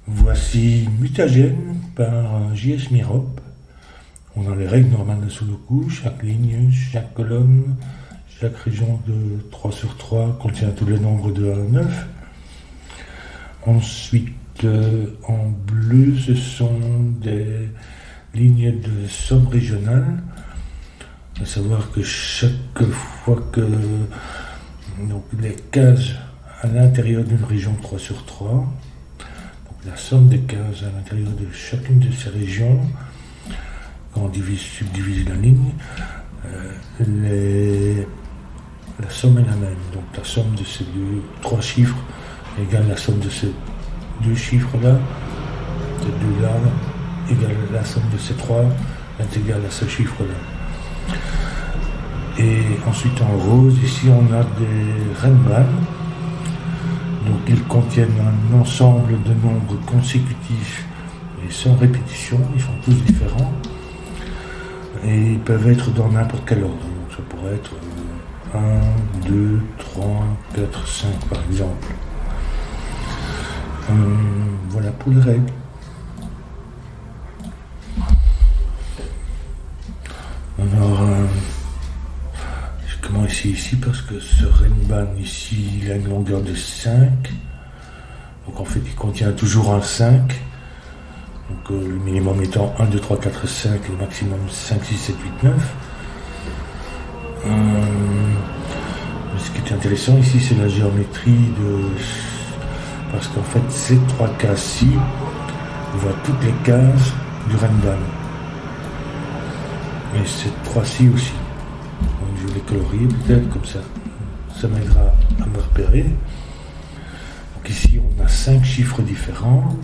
Voici Mutagène par J.S. Mirop. On a les règles normales de Sudoku, chaque ligne, chaque colonne, chaque région de 3 sur 3 contient tous les nombres de 1 à 9. Ensuite, en bleu, ce sont des lignes de somme régionale. À savoir que chaque fois que donc, les cases à l'intérieur d'une région 3 sur 3, donc la somme des cases à l'intérieur de chacune de ces régions, quand on subdivise la ligne, la somme est la même. Donc la somme de ces trois chiffres égale la somme de ces deux chiffres-là, ces deux-là, égale la somme de ces trois, est égale à ce chiffre-là. Et ensuite en rose, ici on a des renban. Donc ils contiennent un ensemble de nombres consécutifs et sans répétition, ils sont tous différents. Et ils peuvent être dans n'importe quel ordre. Donc ça pourrait être 1, 2, 3, 4, 5 par exemple. Voilà pour les règles. Alors, je commence ici parce que ce renban ici, il a une longueur de 5. Donc en fait, il contient toujours un 5. Donc le minimum étant 1, 2, 3, 4, 5, et le maximum 5, 6, 7, 8, 9. Ce qui est intéressant ici, c'est la géométrie parce qu'en fait, ces trois cases-ci voient toutes les cases du renban. Et ces trois-ci aussi. Donc je vais les colorier peut-être comme ça. Ça m'aidera à me repérer. Donc ici, on a 5 chiffres différents.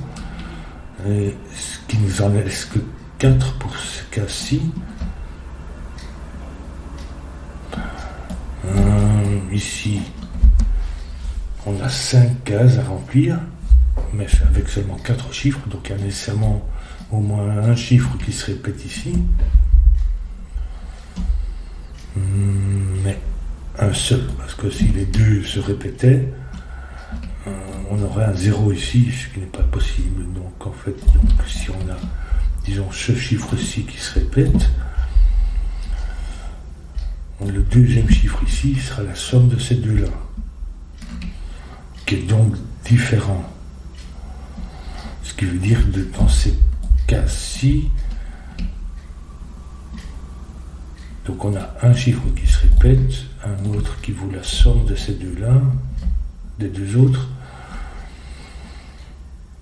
Et ce qui nous en laisse que 4 pour ce cas-ci. Ici, on a 5 cases à remplir, mais avec seulement 4 chiffres, donc il y a nécessairement au moins un chiffre qui se répète ici. Mais un seul, parce que si les deux se répétaient, on aurait un 0 ici, ce qui n'est pas possible. Donc en fait, si on a, disons, ce chiffre-ci qui se répète, le deuxième chiffre ici sera la somme de ces deux-là, qui est donc différent. Ce qui veut dire que dans ces cas-ci, donc on a un chiffre qui se répète, un autre qui vaut la somme de ces deux-là, des deux autres.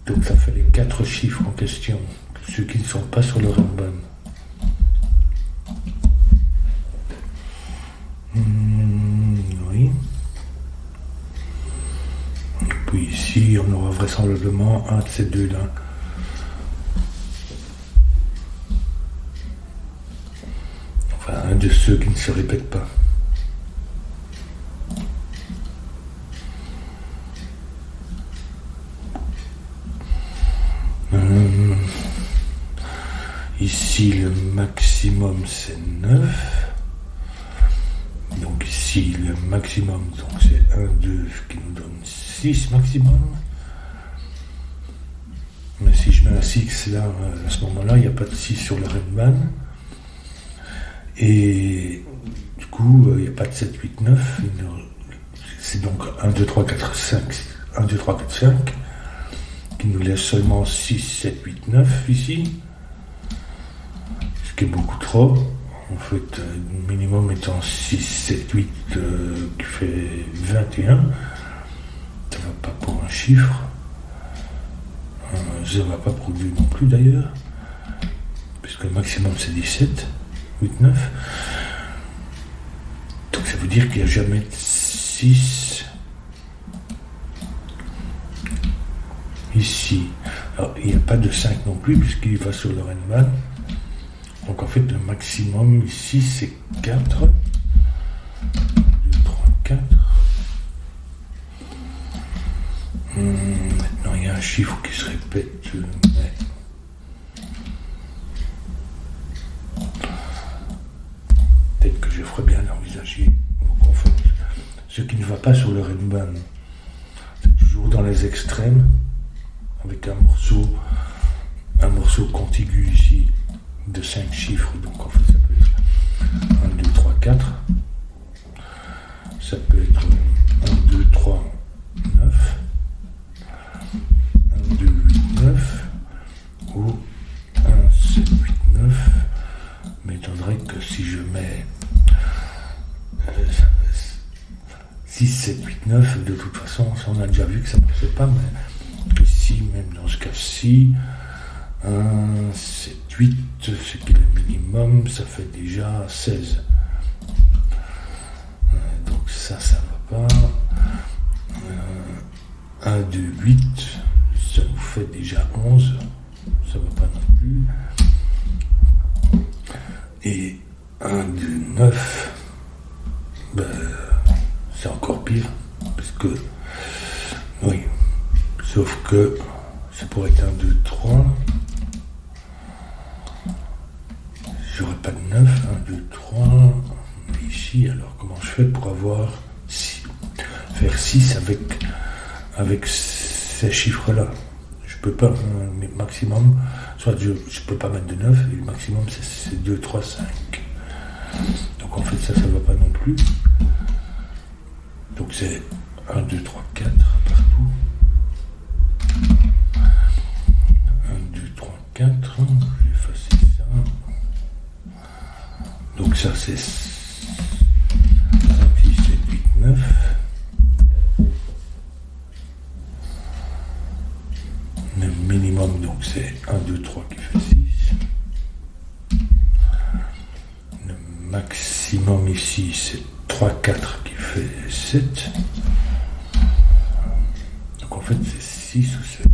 Donc ça fait les 4 chiffres en question, ceux qui ne sont pas sur le renban. Oui. Et puis ici, on aura vraisemblablement un de ces deux-là. Enfin, un de ceux qui ne se répètent pas. Ici, le maximum, c'est 9. Donc ici, le maximum, donc c'est 1, 2, qui nous donne 6 maximum. Mais si je mets un 6 là, à ce moment-là, il n'y a pas de 6 sur le renban. Et du coup, il n'y a pas de 7, 8, 9. C'est donc 1, 2, 3, 4, 5. 1, 2, 3, 4, 5. Qui nous laisse seulement 6, 7, 8, 9 ici. Ce qui est beaucoup trop. En fait, le minimum étant 6, 7, 8, qui fait 21. Ça ne va pas pour un chiffre. Ça ne va pas pour 2 non plus d'ailleurs. Puisque le maximum c'est 17, 8, 9. Donc ça veut dire qu'il n'y a jamais de 6 ici. Alors il n'y a pas de 5 non plus puisqu'il va sur le renban. Donc en fait le maximum ici c'est 4. 2, 3, 4. Maintenant il y a un chiffre qui se répète. Mais... peut-être que je ferais bien l'envisager. Ce qui ne va pas sur le renban. C'est toujours dans les extrêmes. avec un morceau contigu ici de 5 chiffres. Donc en fait ça peut être 1, 2, 3, 4. Ça peut être 1, 2, 3, 9. 1, 2, 8, 9. Ou 1, 7, 8, 9. M'étonnerait que si je mets 6, 7, 8, 9, de toute façon, ça on a déjà vu que ça ne marchait pas, mais ici, même dans ce cas-ci, 1, 7, 8, ce qui est le minimum, ça fait déjà 16. Donc ça va pas. 1, 2, 8, ça nous fait déjà 11, ça va pas non plus. Et 1, 2, 9, ben, c'est encore pire, parce que, oui, sauf que ça pourrait être 1, 2, 3, j'aurais pas de 9, 1, 2, 3, mais ici, alors comment je fais pour avoir 6, faire 6 avec ces chiffres-là? Je peux pas, mais maximum, soit je peux pas mettre de 9, et le maximum c'est 2, 3, 5. Donc en fait ça va pas non plus. Donc c'est 1, 2, 3, 4 partout. 1, 2, 3, 4. Je vais effacer ça. Donc ça c'est 5, 6, 7, 8, 9. Le minimum donc c'est 1, 2, 3 qui fait 6. Le maximum ici c'est 3, 4 qui fait 7. Donc en fait c'est 6 ou 7.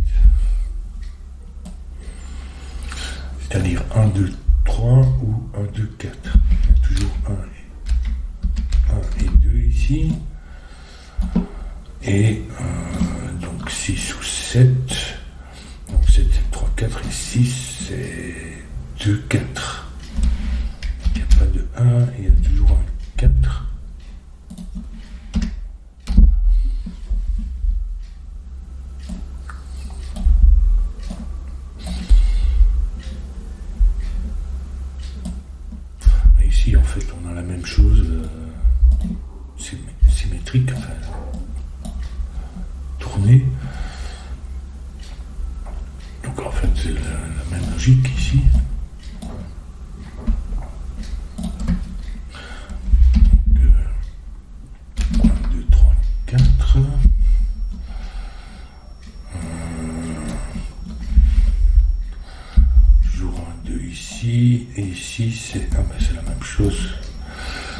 C'est-à-dire 1, 2, 3 ou 1, 2, 4. Il y a toujours 1 et 2 ici. Et donc 6 ou 7. Donc 7 c'est 3, 4 et 6 c'est 2, 4. Il n'y a pas de 1, il y a toujours un 4. Ici en fait on a la même chose symétrique, enfin tournée. Donc en fait c'est la même logique ici. Donc 1, 2, 3, 4. Toujours un 2 ici. Et ici c'est la même chose.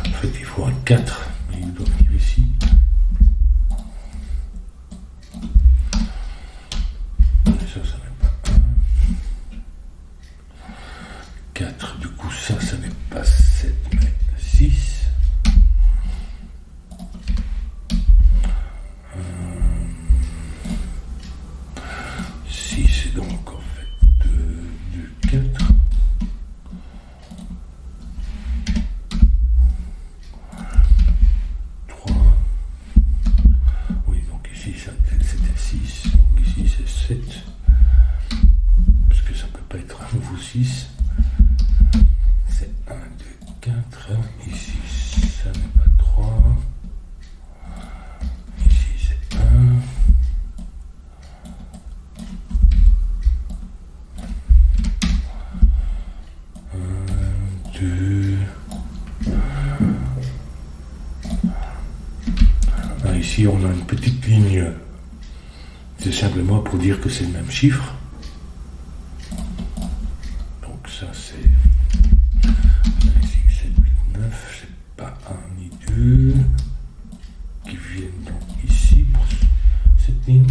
En fait il faut un 4, mais il doit venir ici. Ça n'est pas 1. 4, du coup ça n'est pas 7 mais 6. 6 c'est donc en fait 2, 4. Oui, donc ici c'était 6, donc ici c'est 7. Parce que ça peut pas être un nouveau 6. C'est 1, 2, 4. Ici ça n'est pas 3. Ici c'est 1. 1, 2. Ici on a une petite ligne. C'est simplement pour dire que c'est le même chiffre. Donc ça c'est 5, 6, 7, 8, 9. C'est pas 1 ni 2 qui viennent donc ici pour cette ligne.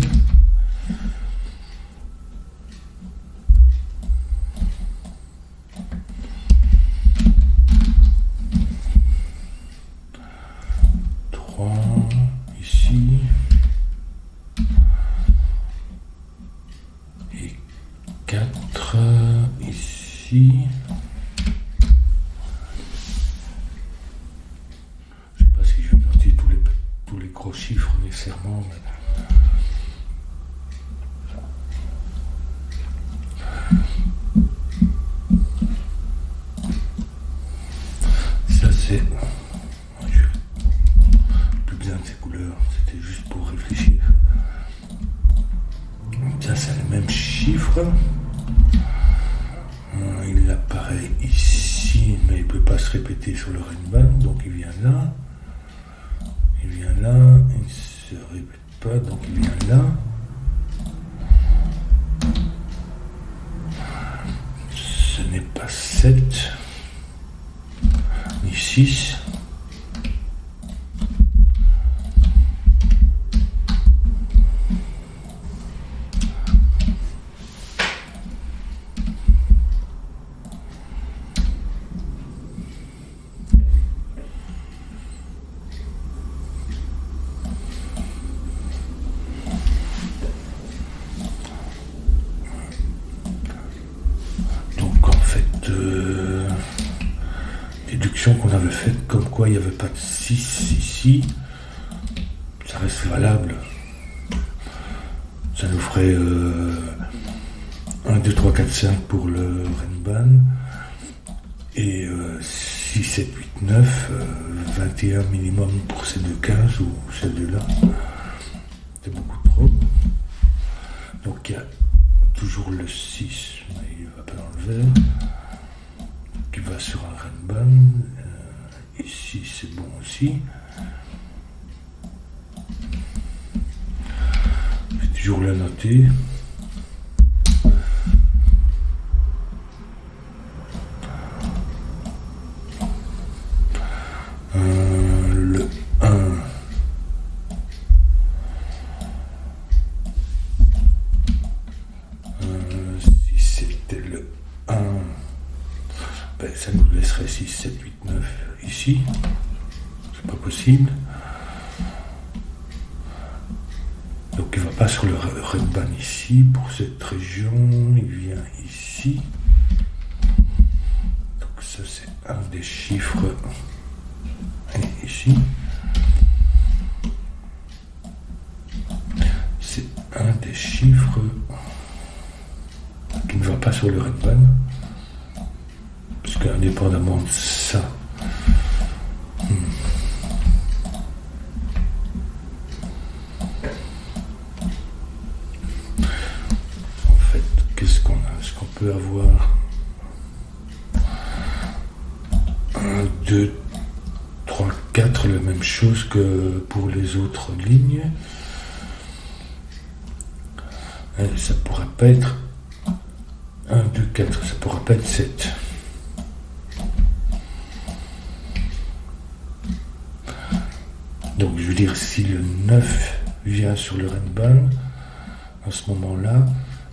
Ici et 4 ici. Je ne sais pas si je vais noter tous les gros chiffres nécessairement, mais c'est le même chiffre. Il apparaît ici, mais il ne peut pas se répéter sur le Renban, donc il vient là. Il vient là, il ne se répète pas, donc il vient là. Ce n'est pas 7, ni 6. Déduction qu'on avait faite comme quoi il n'y avait pas de 6 ici, ça reste valable. Ça nous ferait 1, 2, 3, 4, 5 pour le Renban et 6, 7, 8, 9, 21 minimum pour ces deux 15 ou ces deux-là. C'est beaucoup trop. Donc il y a toujours le 6, mais il ne va pas dans le vert, qui va sur un Renban. Ici c'est bon aussi. Je vais toujours le noter. Le 1. Si c'était le 1, ben, ça nous laisserait 6, 7, 8, 9 ici. C'est pas possible. Donc il ne va pas sur le Renban ici. Pour cette région, il vient ici. Donc ça c'est un des chiffres. Et ici. C'est un des chiffres qui ne va pas sur le Renban. Parce qu'indépendamment de ça, en fait, qu'est-ce qu'on a? Est-ce qu'on peut avoir 1, 2, 3, 4, la même chose que pour les autres lignes? Et ça pourrait pas être 1, 2, 4, ça pourrait pas être 7. Donc je veux dire, si le 9 vient sur le Renban, à ce moment-là,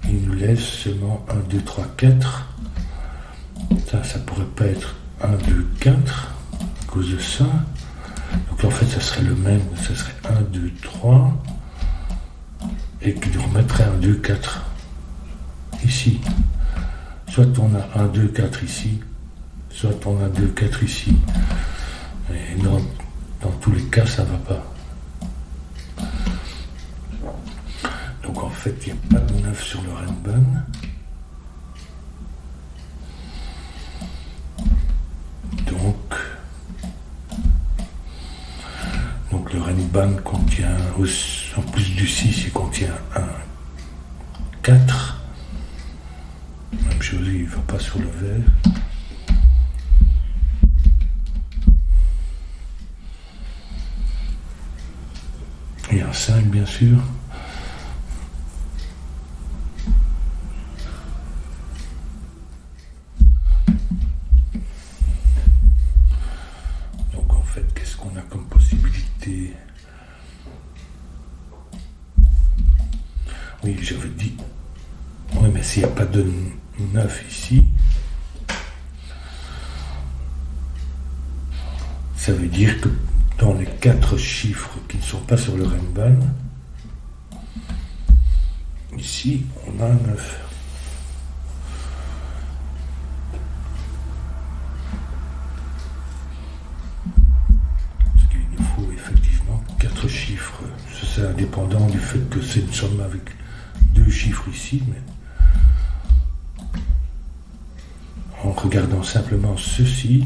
il nous laisse seulement 1, 2, 3, 4. Ça pourrait pas être 1, 2, 4 à cause de ça. Donc en fait, ça serait le même, ça serait 1, 2, 3 et qui nous remettrait 1, 2, 4 ici. Soit on a 1, 2, 4 ici, soit on a 2, 4 ici. Et dans tous les cas, ça ne va pas. Donc en fait, il n'y a pas de 9 sur le Renban. Donc le Renban contient, en plus du 6, il contient un 4. Même chose, il ne va pas sur le vert. Et un 5, bien sûr. Donc en fait, qu'est-ce qu'on a comme possibilité? Oui, j'avais dit. Oui, mais s'il n'y a pas de 9 ici, ça veut dire que dans les 4 chiffres qui ne sont pas sur le Renban, ici, on a un 9. Parce qu'il nous faut effectivement 4 chiffres. Ça, c'est indépendant du fait que c'est une somme avec 2 chiffres ici, mais en regardant simplement ceci,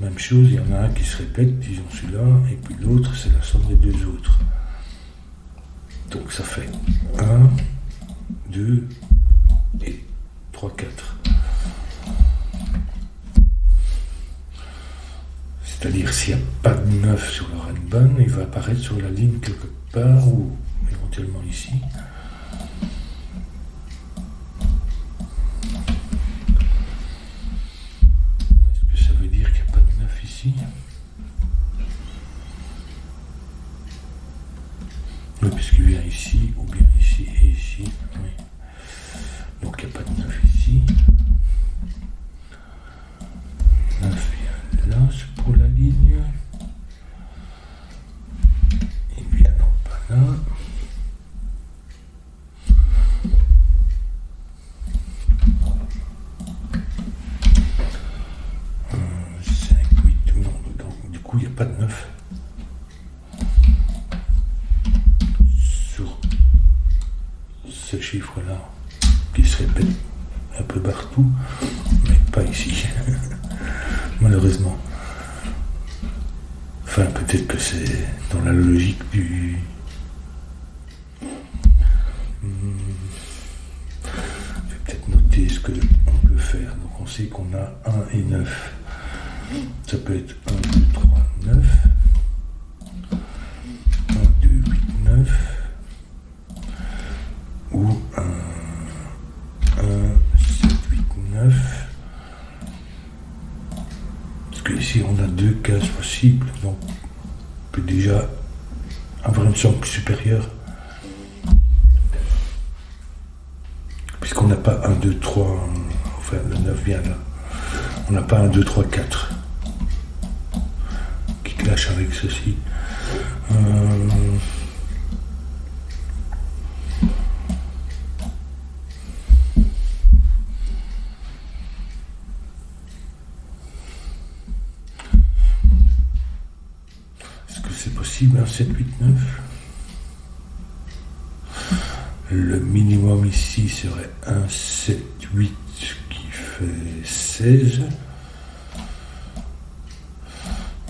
même chose, il y en a un qui se répète, disons celui-là, et puis l'autre, c'est la somme des deux autres. Donc ça fait 1, 2 et 3, 4. C'est-à-dire, s'il n'y a pas de 9 sur le Renban, il va apparaître sur la ligne quelque part, ou éventuellement ici. Est-ce que ça veut dire qu'il n'y a pas de 9 ici? Oui, puisqu'il vient ici, ou bien ici et ici. Oui. Donc il n'y a pas de 9 ici. 9 vient là, c'est pour la ligne. Il vient non pas là. Du coup, il n'y a pas de 9 sur ce chiffre-là, qui se répète un peu partout, mais pas ici, malheureusement. Enfin, peut-être que c'est dans la logique du... Je vais peut-être noter ce qu'on peut faire. Donc on sait qu'on a 1 et 9. Ça peut être 1, 2, 3, 9. 1, 2, 8, 9. Ou 1, 7, 8, 9. Parce que ici on a 2 cases possibles, donc on peut déjà avoir une somme supérieure. Puisqu'on n'a pas 1, 2, 3, enfin le 9 vient là. On n'a pas 1, 2, 3, 4 qui clash avec ceci. Est-ce que c'est possible, 1, 7, 8, 9? Le minimum ici serait 1, 7, 8 qui fait 16.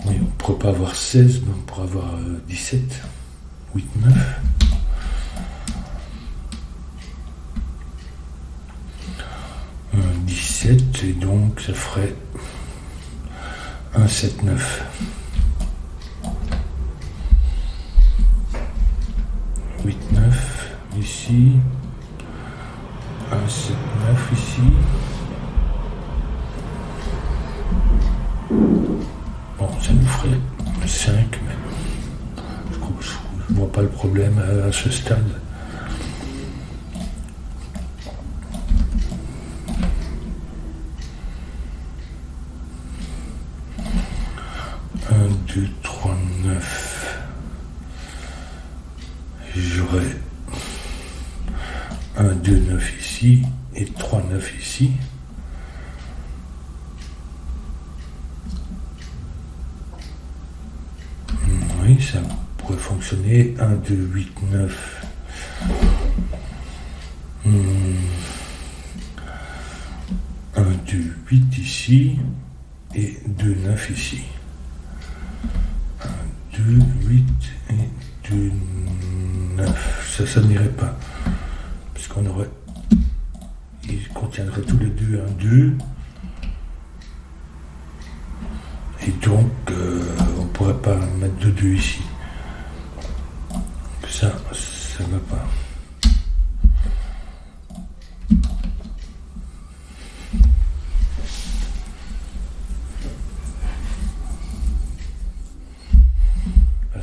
Oui, on ne pourrait pas avoir 16, mais on pourrait avoir 17, 8, 9. Un 17, et donc ça ferait 1, 7, 9. 8, 9 ici. 1, 7, 9 ici. Bon, ça nous ferait 5, mais je ne vois pas le problème à ce stade. 1, 2, 3, 9. J'aurais 1, 2, 9 ici et 3, 9 ici. Oui, ça pourrait fonctionner. 1, 2, 8, 9. 1, 2, 8 ici et 2, 9 ici. 1, 2, 8 et 2, 9. Ça n'irait pas. Puisqu'on aurait... Ils contiendraient tous les deux un 2. Et donc, on ne pourrait pas mettre de 2 ici. Ça ne va pas.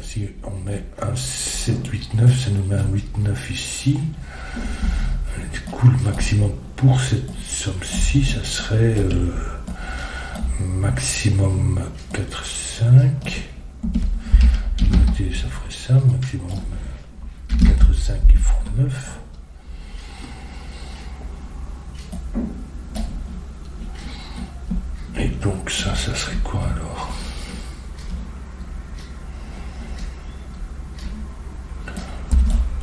Si on met un 7, 8, 9, ça nous met un 8, 9 ici. Du coup, le maximum pour cette somme-ci, ça serait maximum 4, 5. Notez, ça ferait ça, maximum 4, 5 qui font 9. Et donc ça serait quoi alors?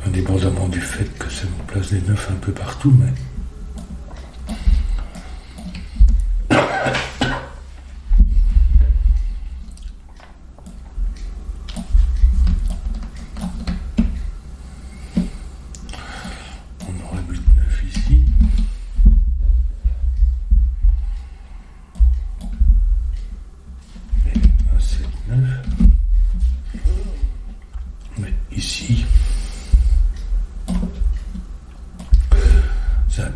Indépendamment du fait que ça nous place des 9 un peu partout, mais... On aurait 8, 9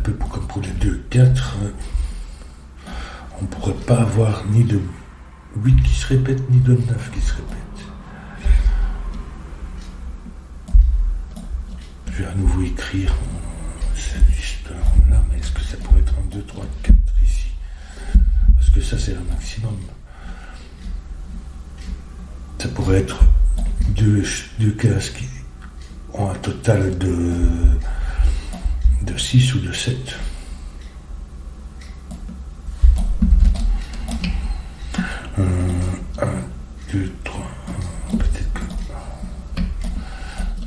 peu comme pour les 2-4, on ne pourrait pas avoir ni de 8 qui se répète, ni de 9 qui se répète. Je vais à nouveau écrire cette histoire-là, mais est-ce que ça pourrait être un 2, 3, 4 ici? Parce que ça, c'est le maximum. Ça pourrait être deux cases qui ont un total de 6 ou de 7. Un, 2, 3, peut-être que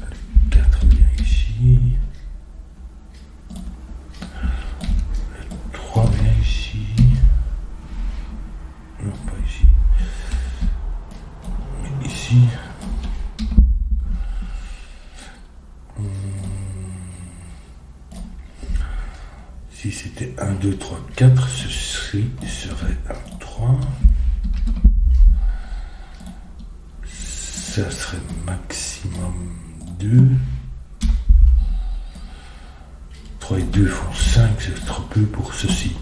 le 4 vient ici, le 3 vient ici, non pas ici, mais ici. Si c'était 1, 2, 3, 4, ceci serait un 3. Ça serait maximum 2. 3 et 2 font 5, c'est trop peu pour ceci.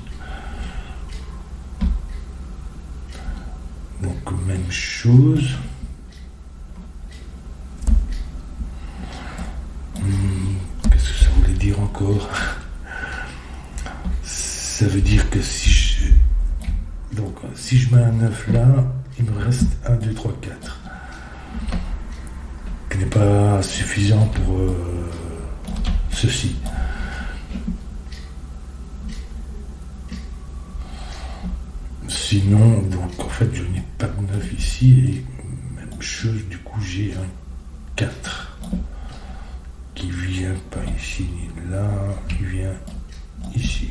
Donc même chose. Qu'est-ce que ça voulait dire encore? Ça veut dire que si je mets un 9 là, il me reste 1, 2, 3, 4. Qui n'est pas suffisant pour ceci. Sinon, donc en fait, je n'ai pas de 9 ici, et même chose, du coup, j'ai un 4 qui vient pas ici ni là, qui vient ici.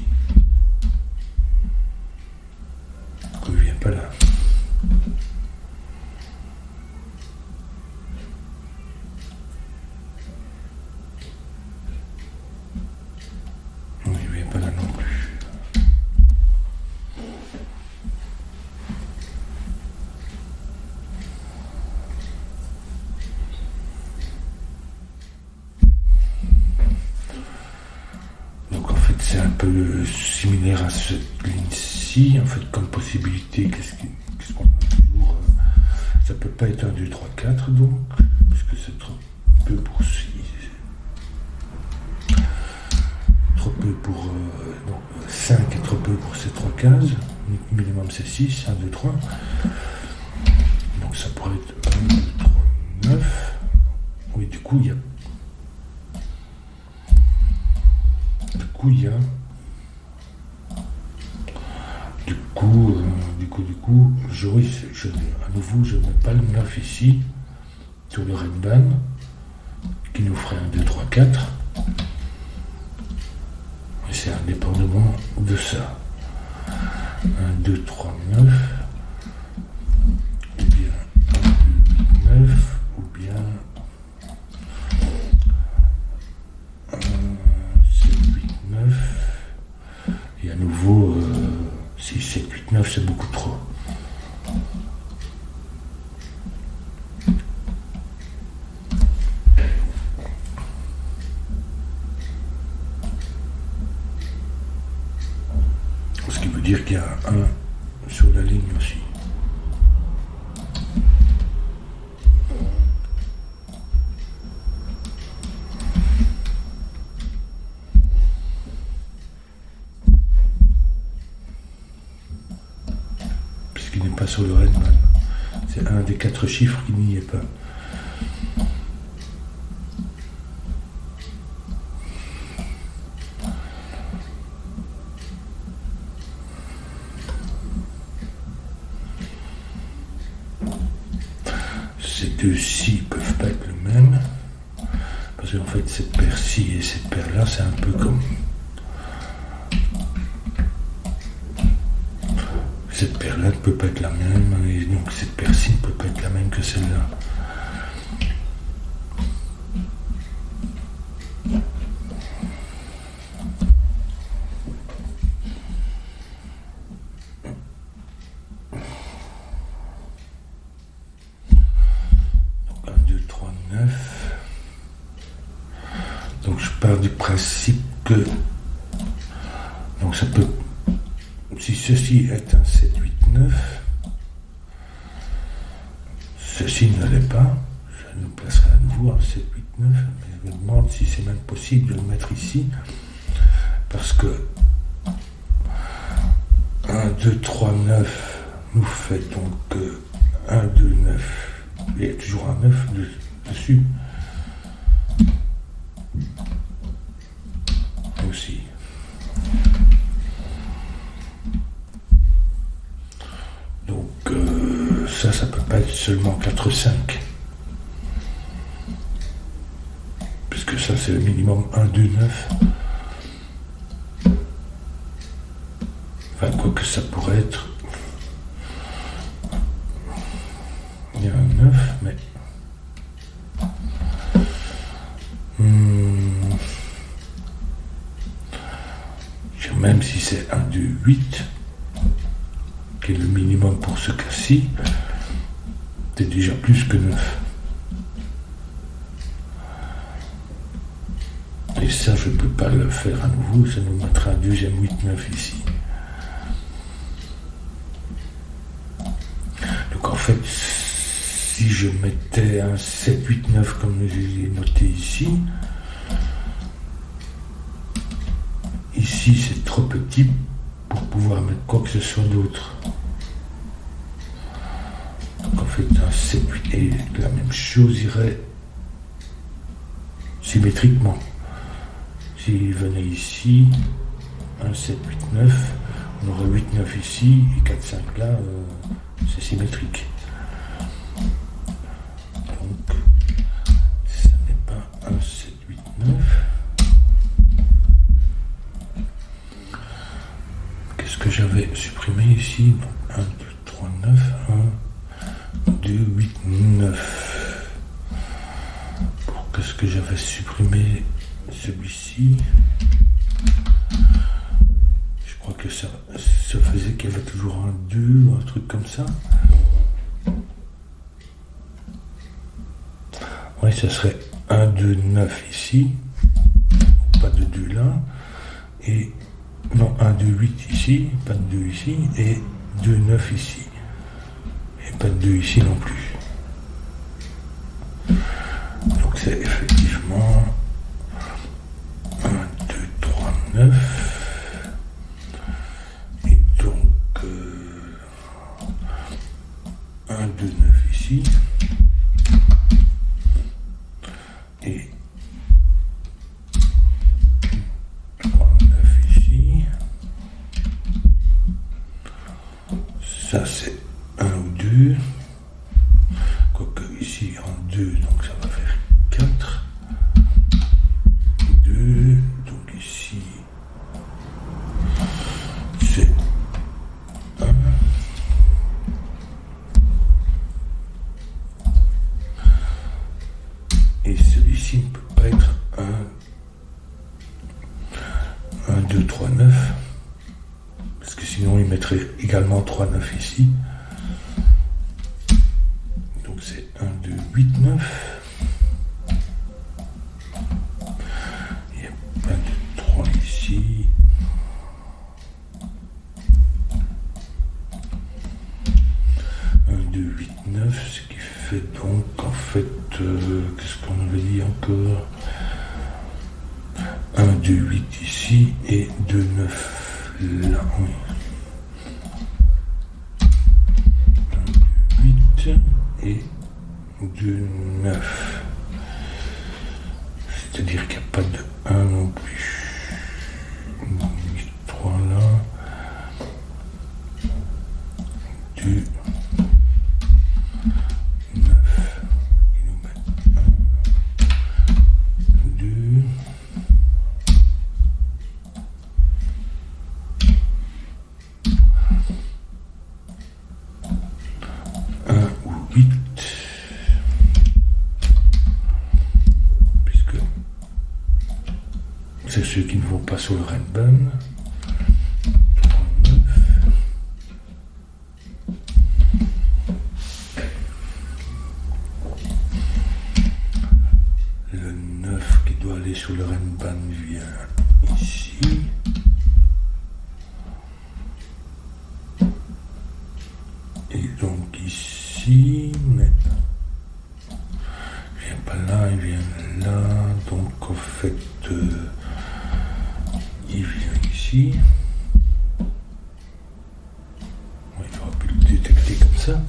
Qui vient pas là. Il vient pas là non plus. Donc en fait c'est un peu similaire à cette ligne-ci. En fait comme possibilité, qu'est-ce qu'on a toujours ça peut pas être 1, 2, 3, 4 donc, puisque c'est trop peu pour 6. Trop peu pour donc 5 est trop peu pour ces 3 cases. Minimum c'est 6, 1, 2, 3. Donc ça pourrait être 1, 2, 3, 9. Oui, du coup il y a à nouveau, je ne mets pas le 9 ici, sur le red band, qui nous ferait 1, 2, 3, 4. Et c'est indépendamment de ça. 1, 2, 3, 9, ou bien 1, 2, 9, ou bien 7, 8, 9. Et à nouveau, 6, 7, 8, 9, c'est beaucoup trop. Ce qui veut dire qu'il y a un sur la ligne aussi. Puisqu'il n'est pas sur le Redman. C'est un des 4 chiffres qui n'y est pas. Ces deux-ci ne peuvent pas être le même, parce qu'en fait cette paire-ci et cette paire-là, c'est un peu comme... Cette paire-là ne peut pas être la même, et donc cette paire-ci ne peut pas être la même que celle-là. Donc je pars du principe que Donc ça peut, si ceci est un 7, 8, 9, ceci ne l'est pas, ça nous placerait à nouveau un 7, 8, 9, mais je me demande si c'est même possible de le mettre ici, parce que 1, 2, 3, 9 nous fait donc 1, 2, 9, il y a toujours un 9 dessus. Aussi. Donc ça peut pas être seulement 4, 5. Puisque ça c'est le minimum 1, 2, 9. Enfin, quoi que ça pourrait être. Il y a un 9, mais. Même si c'est 1, 2, 8, qui est le minimum pour ce cas-ci, c'est déjà plus que 9. Et ça, je ne peux pas le faire à nouveau, ça nous mettra un deuxième 8, 9 ici. Donc en fait, si je mettais un 7, 8, 9 comme je l'ai noté ici, ici c'est trop petit pour pouvoir mettre quoi que ce soit d'autre. Donc en fait un 7, 8 et la même chose irait symétriquement. S'il venait ici, un 7, 8, 9, on aurait 8, 9 ici et 4, 5 là, c'est symétrique. Donc ça n'est pas un 7, 8, 9. Que j'avais supprimé ici, donc 1, 2, 3, 9, 1, 2, 8, 9. Qu'est-ce que j'avais supprimé celui-ci? Je crois que ça faisait qu'il y avait toujours un 2 ou un truc comme ça. Oui, ça serait 1, 2, 9 ici, pas de 2 là, et non, 1, 2, 8 ici, pas de 2 ici, et 2, 9 ici. Et pas de 2 ici non plus. Donc c'est effectivement 1, 2, 3, 9. Et donc 1, 2, 9 ici. Et ça c'est 1 ou 2, quoique ici en 2, donc ça va faire 4, 2, donc ici c'est 1, et celui-ci ne peut pas être 1, 2, 3, 9, parce que sinon il mettrait également 3, 9 ici. Donc c'est 1, 2, 8, 9. Il n'y a pas de 3 ici. Un, 2, 8, 9, ce qui fait donc en fait, qu'est-ce qu'on avait dit encore? 1, 2, 8 ici et 2, 9 là, oui. 1, 2, 8 et 2, 9. C'est-à-dire qu'il n'y a pas de 1 non plus. 3 là. 2, 9. Il nous met 1, 2. 1 ou 8, puisque c'est ceux qui ne vont pas sur le Rainbow. 9. Le 9 qui doit aller sur le Rainbow vient ici. il vient ici. Il ne faudra plus le détecter comme ça.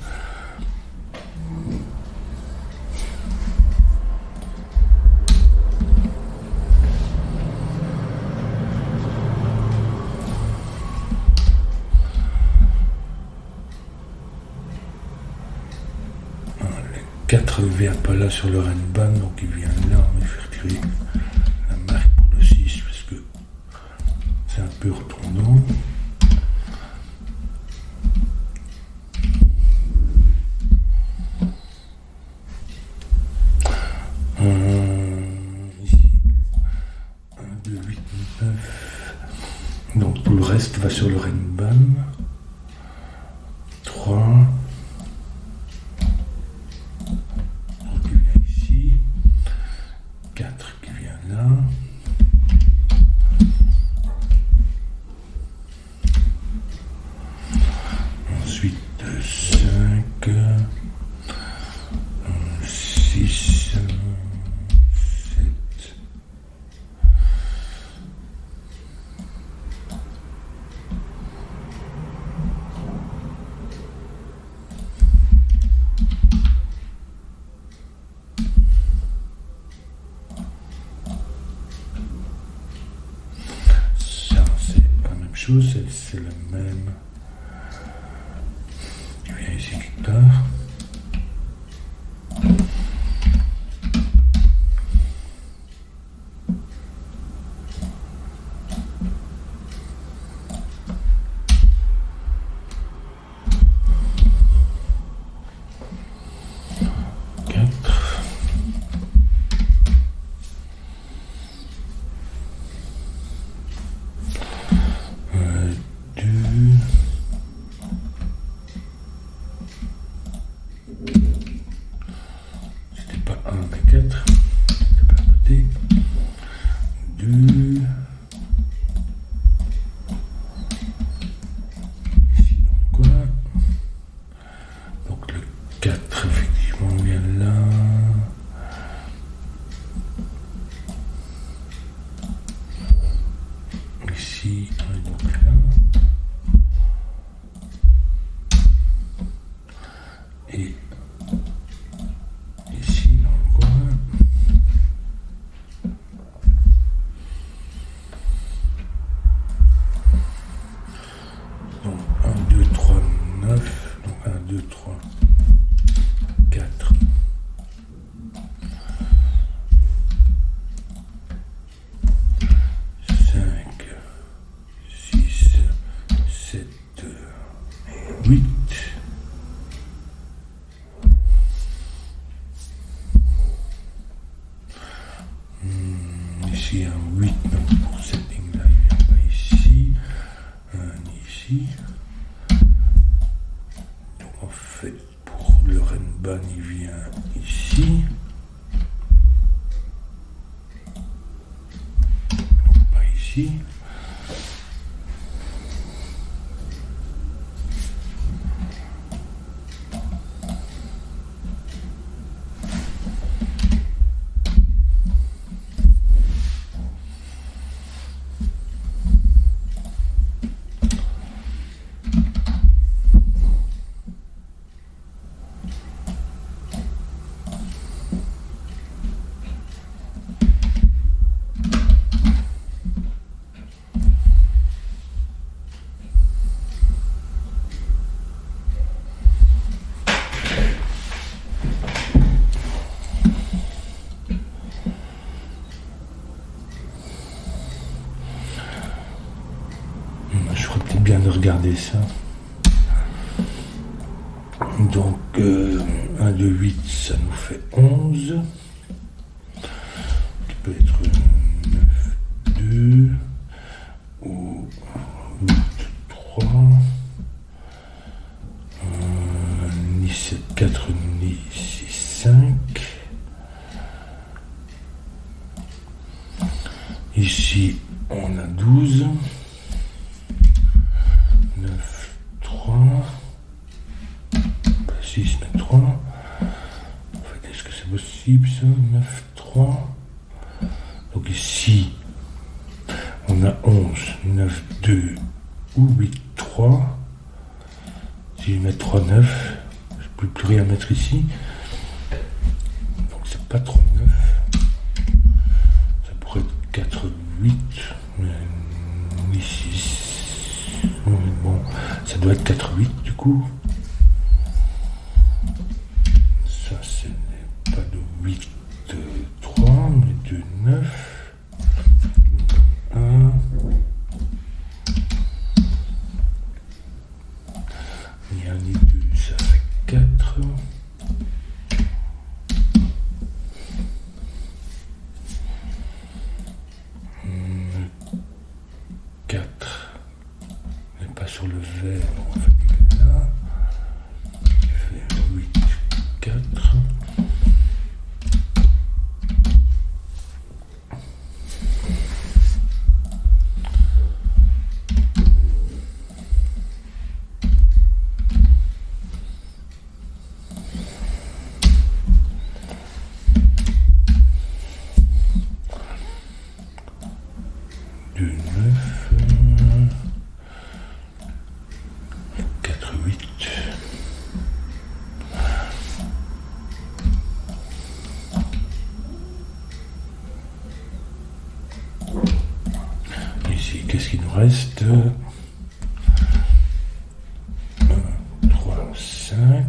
Le 4 ne vient pas là sur le Renban, donc il vient là. Il faut retirer la marque pour le 6 parce que c'est un peu retournant. Ici, 1, 2, 8, 9. Donc tout le reste va sur le Renban. 3. Donc il vient ici. 4 qui vient là. Ensuite 5. 6. 7. Ça, c'est la même chose, c'est la même. Il vient ici quelque part. C'était pas 1 mais 4. C'était pas à côté. 2. Ici dans le coin. Donc le 4 effectivement vient là. Ici, donc là. Et ici dans le coin. Donc 1, 2, 3, 9. Donc 1, 2, 3, 4. 5, 6, 7 et 8. Ici un 8, donc pour cette ligne-là, il vient pas ici. Un ici. Donc en fait, pour le Renban, il vient ici. Donc pas ici. Je ferais peut-être bien de regarder ça. Donc 1, 2, 8, ça nous fait 11. Qui peut être 9, 2 ou 8, 3. Ni 7, 4, ni 6, 5. Ici, on a 12. 9, 3. 6, 9, 3. En fait, est-ce que c'est possible ça? 9, 3. Donc ici, on a a 11, 9, 2 ou 8, 3. Si je mets 3, 9, je ne peux plus rien mettre ici. Donc c'est pas 3, 9. Ça pourrait être 4, 8. Oui, 6. Bon, ça doit être 4, 8 du coup. Ça, ce n'est pas de 8, 3, mais de 9. 1. Et un et 2, ça fait 4. 4. Mais pas sur le vert, on va faire là. Qui fait 8, 4. Ici, qu'est-ce qu'il nous reste? 1, 3, 5.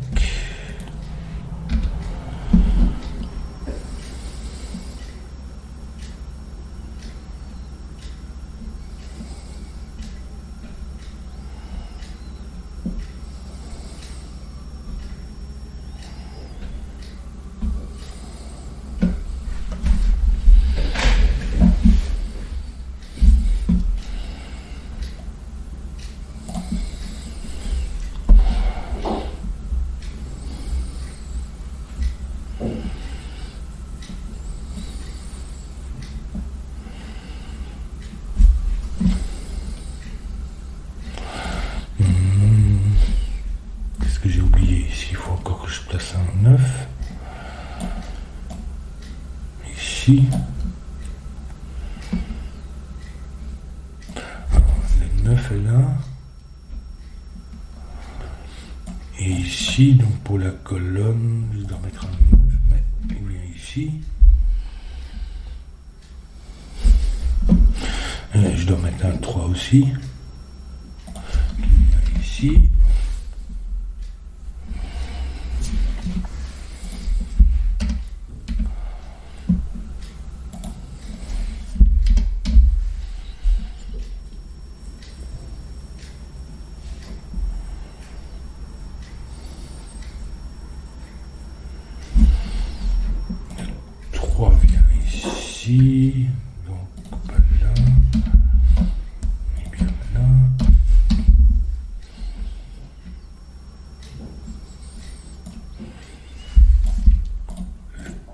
Qu'est-ce que j'ai oublié ici? Il faut encore que je place un 9. Ici. Le 9 est là. Et ici, donc pour la colonne, je dois mettre un 9, mais il vient ici. Et là, je dois mettre un 3 aussi. Qui vient ici. Le 3 vient ici. Donc pas là. Il vient là.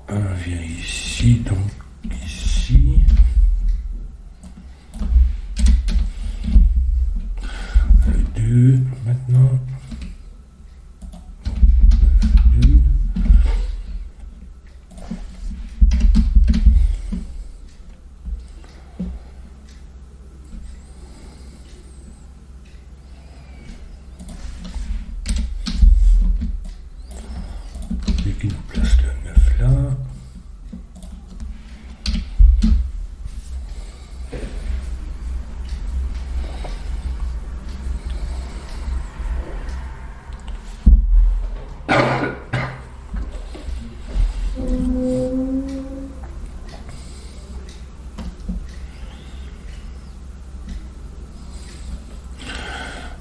Le 1 vient ici, donc ici. Le 2 maintenant. 2. Et qui nous place le 9 là.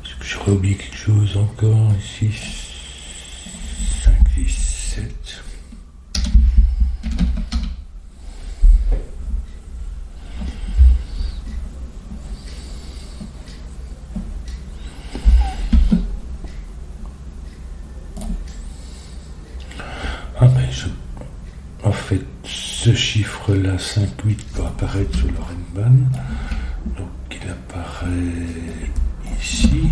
Est-ce que j'aurais oublié quelque chose encore ici? 5, 6, 7. Ah ben en fait, ce chiffre-là, 5, 8, doit apparaître sur le Renban. Donc il apparaît ici.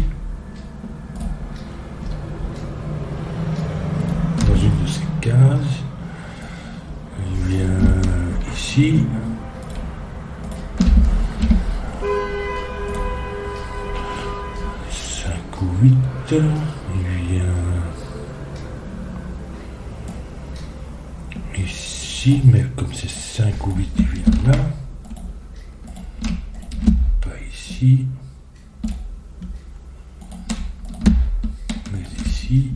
Dans une de ces cases. Il vient ici. ou 8, il vient ici, mais comme c'est 5 ou 8, il vient là. Pas ici. Mais ici.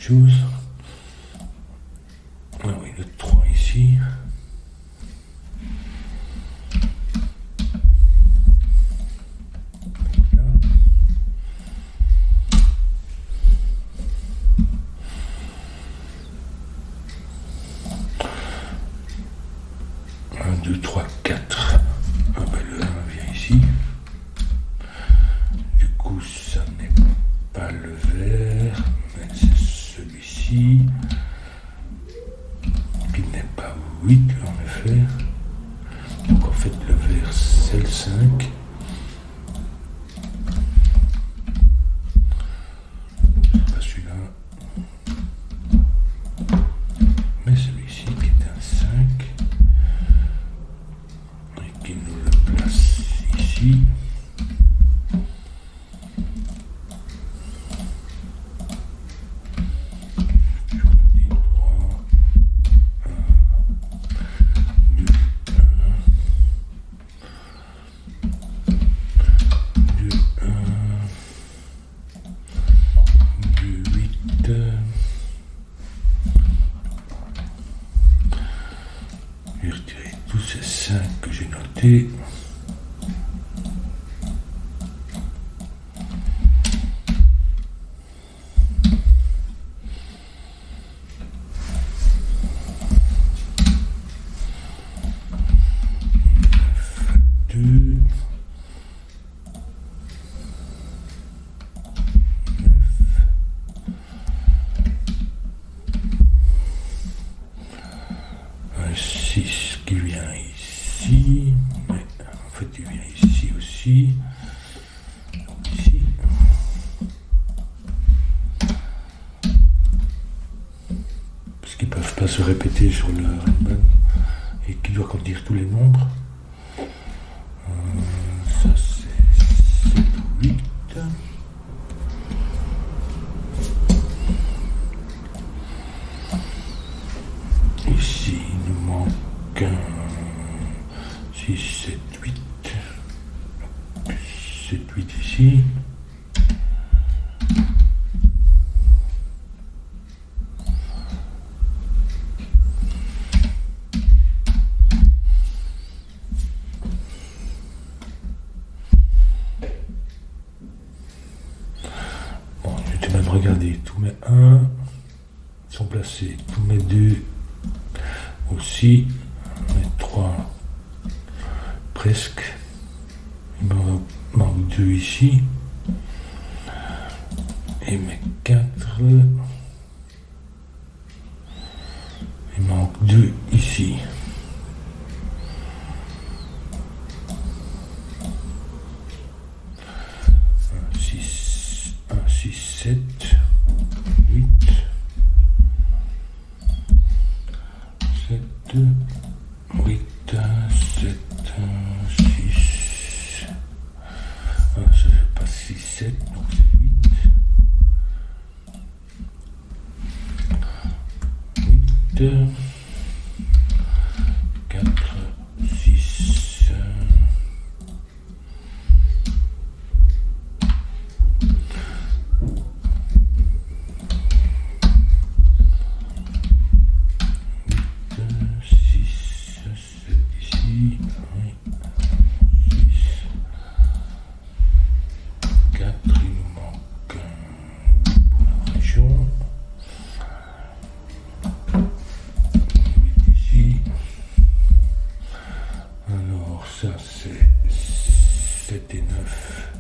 Chose. Ah oui, le 3 ici. Là. Un, 2, 3, 4. Ah ben le 1 vient ici. Du coup, ça n'est pas le vert, mais c'est celui-ci, qui n'est pas 8 en effet. Donc en fait le vert c'est le 5. C'est pas celui-là, mais celui-ci qui est un 5 et qui nous le place ici. Je vais retirer tous ces 5 que j'ai notés. Qui vient ici, mais en fait il vient ici aussi, donc ici. Parce qu'ils ne peuvent pas se répéter sur le Rayman et qu'il doit contenir tous les nombres. Ça c'est 7 ou 8. Ici il nous manque 6, 7, 8. 7, 8 ici. Bon, je vais même regarder tous mes 1 sont placés, tous mes 2 aussi, mes 3 presque, il me manque 2 ici, et mes 4, il manque 2 ici. Un 6, 7, 8, 7, 8, 7, 6. Ça fait pas 6, 7, donc c'est 8. 8, 4, 6. Ça c'est 7 et 9.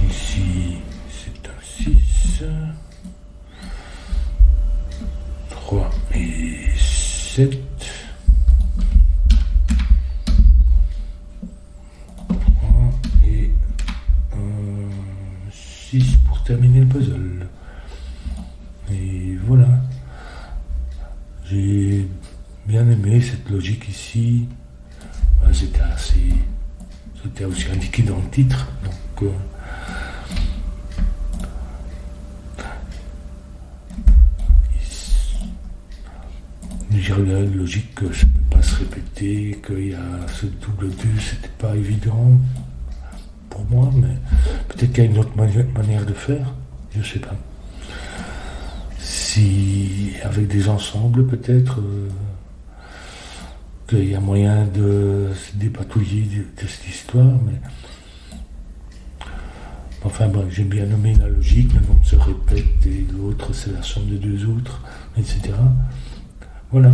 Ici c'est un 6. 3 et 7. 3 et 6 pour terminer le puzzle. Et voilà. J'ai bien aimé cette logique ici. C'était aussi indiqué dans le titre. Donc, la logique que ça ne peut pas se répéter, qu'il y a ce double 2, c'était pas évident pour moi, mais peut-être qu'il y a une autre manière de faire, je sais pas. Si avec des ensembles peut-être qu'il y a moyen de se dépatouiller de cette histoire, mais enfin bon, j'ai bien nommé la logique, le nombre se répète et l'autre c'est la somme de deux autres, etc. Voilà.